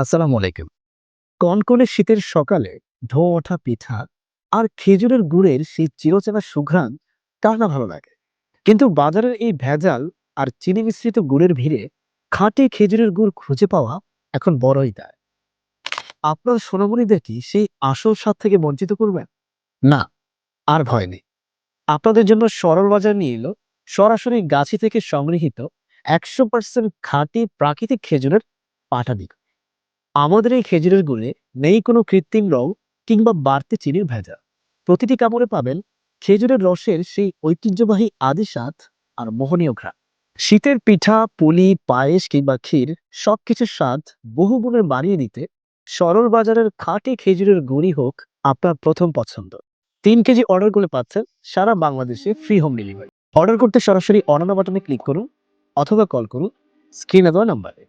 আসসালামু আলাইকুম। কনকনে শীতের সকালে ধোঁয়া ওঠা পিঠা আর খেজুরের গুড়ের সেই চিরচেনা সুঘ্রাণ কার না ভালো লাগে। কিন্তু বাজারের এই ভেজাল আর চিনি মিশ্রিত গুড়ের ভিড়ে খাঁটি খেজুরের গুড় খুঁজে পাওয়া এখন বড়ই দায়। আপনার সোনামণিদের কি সেই আসল স্বাদ থেকে বঞ্চিত করবেন? না, আর ভয় নেই। আপনাদের জন্য সরল বাজার নিয়ে এলো সরাসরি গাছি থেকে সংগৃহীত 100% খাঁটি প্রাকৃতিক খেজুরের পাটালি। আমাদের এই খেজুরের গুড়ে নেই কোনো কৃত্রিম রং কিংবা বাড়তি চিনির ভেজাল। প্রতিটি কামড়ে পাবেন খেজুরের রসের সেই ঐতিহ্যবাহী আদি স্বাদ আর মোহনীয় ঘ্রাণ। শীতের পিঠা, পুলি, পায়েস কিংবা ক্ষীর সবকিছুর স্বাদ বহু গুণে বাড়িয়ে দিতে সরল বাজারের খাঁটি খেজুরের গুড়ই হোক আপনার প্রথম পছন্দ। 3 কেজি অর্ডার করে পাচ্ছেন সারা বাংলাদেশে ফ্রি হোম ডেলিভারি। অর্ডার করতে সরাসরি অনলাইন বাটনে ক্লিক করুন অথবা কল করুন স্ক্রিনে দেওয়া নাম্বারে।